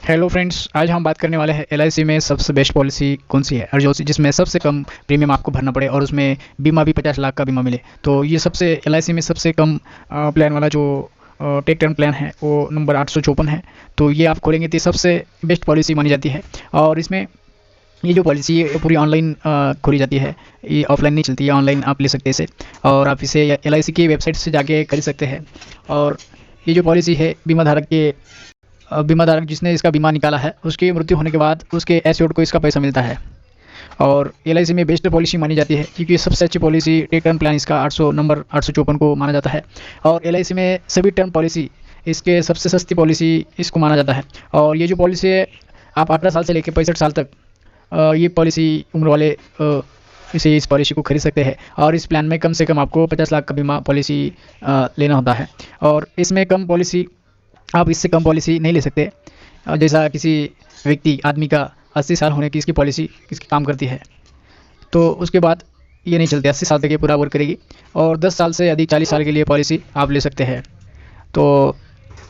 Hello friends, आज हम बात करने वाले हैं एलआईसी में सबसे बेस्ट पॉलिसी कौन सी है और जो जिसमें सबसे कम प्रीमियम आपको भरना पड़े और उसमें बीमा भी 50 लाख का बीमा मिले। तो ये सबसे एलआईसी में सबसे कम प्लान वाला जो टेक टर्म प्लान है वो नंबर 854 है। तो ये आप खोलेंगे तो सबसे बेस्ट पॉलिसी मानी जाती है। और इसमें ये जो पॉलिसी है पूरी ऑनलाइन खोली जाती है, ये ऑफलाइन नहीं चलती है, ऑनलाइन आप ले सकते हैं इसे। और आप इसे एलआईसी की वेबसाइट से जाके खरीद सकते हैं। और ये जो पॉलिसी है बीमा धारक जिसने इसका बीमा निकाला है उसकी मृत्यु होने के बाद उसके एश्योर्ड को इसका पैसा मिलता है। और एलआईसी में बेस्ट पॉलिसी मानी जाती है क्योंकि सबसे अच्छी पॉलिसी टेक टर्म प्लान इसका 800 नंबर 854 को माना जाता है। और एलआईसी में सभी टर्म पॉलिसी इसके सबसे सस्ती पॉलिसी इसको माना जाता है। और ये जो पॉलिसी है आप 18 साल से लेकर 65 साल तक ये पॉलिसी उम्र वाले इस पॉलिसी को खरीद सकते हैं। और इस प्लान में कम से कम आपको 50 लाख का बीमा पॉलिसी लेना होता है। और इसमें कम पॉलिसी आप इससे कम पॉलिसी नहीं ले सकते। जैसा किसी व्यक्ति आदमी का 80 साल होने की इसकी पॉलिसी इसकी काम करती है, तो उसके बाद ये नहीं चलती, 80 साल तक ये पूरा वर्क करेगी। और 10 साल से अधिक 40 साल के लिए पॉलिसी आप ले सकते हैं। तो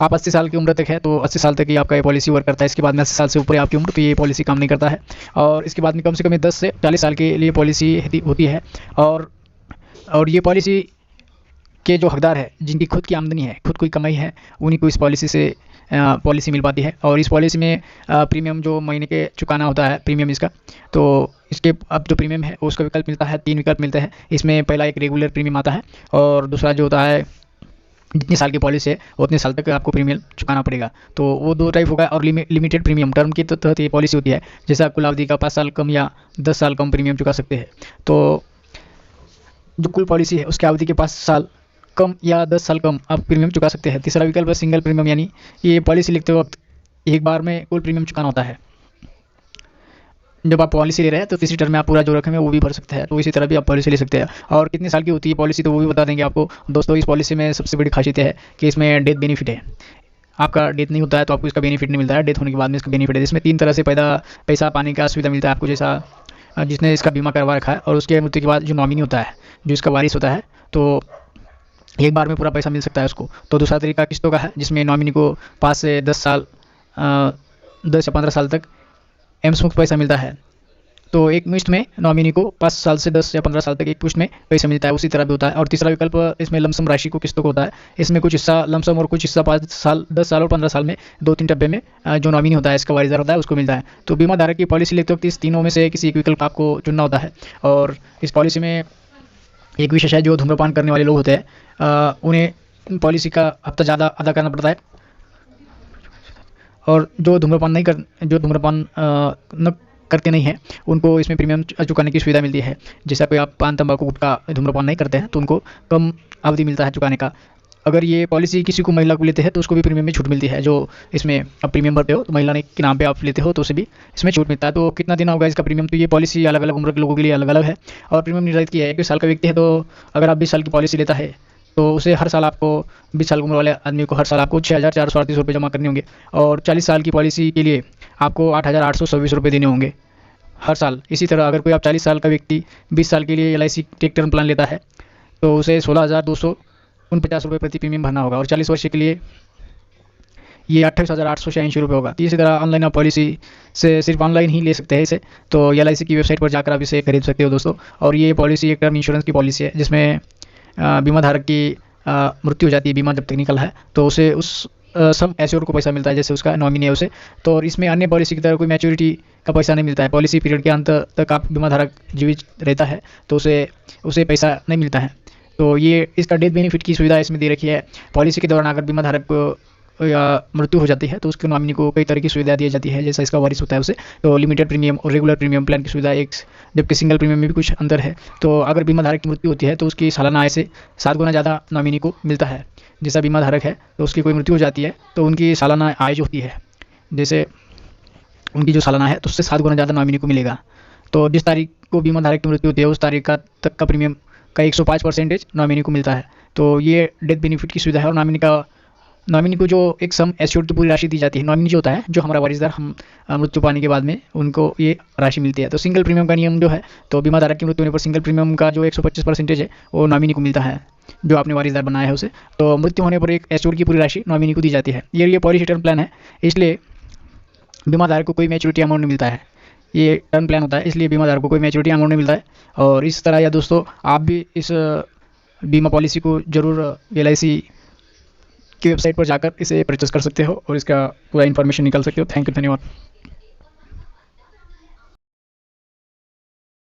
आप 80 साल की उम्र तक है तो 80 साल तक ही आपका ये पॉलिसी वर्क करता है। इसके बाद में 80 साल से ऊपर है आपकी उम्र तो ये पॉलिसी काम नहीं करता है। और इसके बाद में कम से कम 10 से 40 साल के लिए पॉलिसी होती है। और ये पॉलिसी के जो हकदार है जिनकी खुद की आमदनी है, खुद की कमाई है, उन्हीं को इस पॉलिसी से पॉलिसी मिल पाती है। और इस पॉलिसी में प्रीमियम जो महीने के चुकाना होता है प्रीमियम इसका, तो इसके अब जो प्रीमियम है उसका विकल्प मिलता है, 3 विकल्प मिलते हैं इसमें। पहला एक रेगुलर प्रीमियम आता है और दूसरा जो होता है जितने साल की पॉलिसी है उतने साल तक आपको प्रीमियम चुकाना पड़ेगा। तो वो 2 टाइप होगा। और लिमिटेड प्रीमियम टर्म की तहत ये पॉलिसी होती है, जैसे आप कुल अवधि का 5 साल कम या 10 साल कम प्रीमियम चुका सकते हैं। तो जो कुल पॉलिसी है उसके अवधि के 5 साल कम या 10 साल कम आप प्रीमियम चुका सकते हैं। तीसरा विकल्प है सिंगल प्रीमियम, यानी ये पॉलिसी लिखते वक्त एक बार में कुल प्रीमियम चुकाना होता है। जब आप पॉलिसी ले रहे हैं तो तीसरी टर्म में आप पूरा जो रकम है वो भी भर सकते हैं। तो इसी तरह भी आप पॉलिसी ले सकते हैं। और कितने साल की होती है पॉलिसी तो वो भी बता देंगे आपको। दोस्तों, इस पॉलिसी में सबसे बड़ी खासियत है कि इसमें डेथ बेनिफिट है। आपका डेथ नहीं होता है तो आपको इसका बेनिफिट नहीं मिलता है, डेथ होने के बाद में इसका बेनिफिट है। इसमें 3 तरह से पैसा पाने का सुविधा मिलता है आपको। जैसा जिसने इसका बीमा करवा रखा है और उसके मृत्यु के बाद जो नॉमिनी होता है, जो इसका वारिस होता है, तो एक बार में पूरा पैसा मिल सकता है उसको। तो दूसरा तरीका किस्तों का है जिसमें नॉमिनी को 5 से 10 साल 10 या 15 साल तक एमस्मुक्त पैसा मिलता है। तो एक मुश्त में नॉमिनी को 5 साल से 10 या 15 साल तक एक पुश्त में पैसा मिलता है, उसी तरह भी होता है। और तीसरा विकल्प इसमें लमसम राशि को किस्तों को होता है। इसमें कुछ हिस्सा लमसम और कुछ हिस्सा 5 साल 10 साल और 15 साल में 2-3 डब्बे में जो नॉमिनी होता है इसका वारिसदार होता है उसको मिलता है। तो बीमा धारक की पॉलिसी लेते वक्त इस तीनों में से किसी एक विकल्प आपको चुनना होता है। और इस पॉलिसी में एक विशेष है, जो धूम्रपान करने वाले लोग होते हैं उन्हें पॉलिसी का हफ्ता ज़्यादा अदा करना पड़ता है। और जो धूम्रपान न करते नहीं हैं उनको इसमें प्रीमियम चुकाने की सुविधा मिलती है। जैसा कोई आप पान तंबाकू गुटखा धूम्रपान नहीं करते हैं तो उनको कम अवधि मिलता है चुकाने का। अगर ये पॉलिसी किसी को महिला को लेते हैं तो उसको भी प्रीमियम में छूट मिलती है। जो इसमें आप प्रीमियम भरते हो तो महिला के नाम पे आप लेते हो तो उसे भी इसमें छूट मिलता है। तो कितना देना होगा इसका प्रीमियम, तो ये पॉलिसी अलग अलग उम्र के लोगों के लिए अलग अलग है। और प्रीमियम निर्धारित किया है। 21 साल का व्यक्ति है तो अगर आप 20 साल की पॉलिसी लेता है तो उसे हर साल आपको 20 साल उम्र वाले आदमी को हर साल आपको 6,438 रुपये जमा करने होंगे। और 40 साल की पॉलिसी के लिए आपको 8,826 रुपये देने होंगे हर साल। इसी तरह अगर कोई आप 40 साल का व्यक्ति 20 साल के लिए एलआईसी टेक टर्म प्लान लेता है तो उसे 16,249 रुपये प्रति प्रीमियम भरना होगा। और 40 वर्ष के लिए ये 28,886 रुपये होगा। इसी तरह ऑनलाइन आप पॉलिसी से सिर्फ ऑनलाइन ही ले सकते हैं इसे। तो एलआईसी की वेबसाइट पर जाकर आप इसे खरीद सकते हो दोस्तों। और ये पॉलिसी एक टर्म इंश्योरेंस की पॉलिसी है जिसमें बीमा धारक की मृत्यु हो जाती है, बीमा जब तक निकला है तो उसे उस सम एश्योर को पैसा मिलता है, जैसे उसका नॉमिनी है उसे। तो और इसमें अन्य पॉलिसी की तरह कोई मैच्योरिटी का पैसा नहीं मिलता है। पॉलिसी पीरियड के अंत तक आप बीमा धारक जीवित रहता है तो उसे पैसा नहीं मिलता है। तो ये इसका डेथ बेनिफिट की सुविधा इसमें दे रखी है। पॉलिसी के दौरान अगर बीमा धारक को या मृत्यु हो जाती है तो उसके नॉमिनी को कई तरह की सुविधा दी जाती है, जैसा इसका वारिस होता है उसे। तो लिमिटेड प्रीमियम और रेगुलर प्रीमियम प्लान की सुविधा एक, जबकि सिंगल प्रीमियम में भी कुछ अंतर है। तो अगर बीमा धारक की मृत्यु होती है तो उसकी सालाना आय से 7 गुना ज़्यादा नॉमिनी को मिलता है। जैसा बीमा धारक है तो उसकी कोई मृत्यु हो जाती है तो उनकी सालाना आय जो होती है, जैसे उनकी जो सालाना है तो उससे 7 गुना ज़्यादा नॉमिनी को मिलेगा। तो जिस तारीख को बीमा धारक की मृत्यु होती है उस तारीख का तक का प्रीमियम का 105% नॉमिनी को मिलता है। तो ये डेथ बेनिफिट की सुविधा है। और नॉमिनी को जो एक सम एश्योर्ड की पूरी राशि दी जाती है। नॉमिनी जो होता है, जो हमारा वारिसदार, हम मृत्यु पाने के बाद में उनको ये राशि मिलती है। तो सिंगल प्रीमियम का नियम जो है, तो बीमा धारक की मृत्यु होने पर सिंगल प्रीमियम का जो 125% है वो नॉमिनी को मिलता है, जो आपने वारिसदार बनाया है उसे। तो मृत्यु होने पर एक एश्योर्ड की पूरी राशि नॉमिनी को दी जाती है। ये पॉलिसी टर्म प्लान है, इसलिए बीमाधारक को कोई मैच्योरिटी अमाउंट नहीं मिलता है। ये टर्म प्लान होता है, इसलिए बीमाधारक को कोई मैच्योरिटी अमाउंट नहीं मिलता है। और इस तरह या दोस्तों आप भी इस बीमा पॉलिसी को ज़रूर LIC की वेबसाइट पर जाकर इसे परचेस कर सकते हो और इसका पूरा इन्फॉर्मेशन निकाल सकते हो। थैंक यू, धन्यवाद।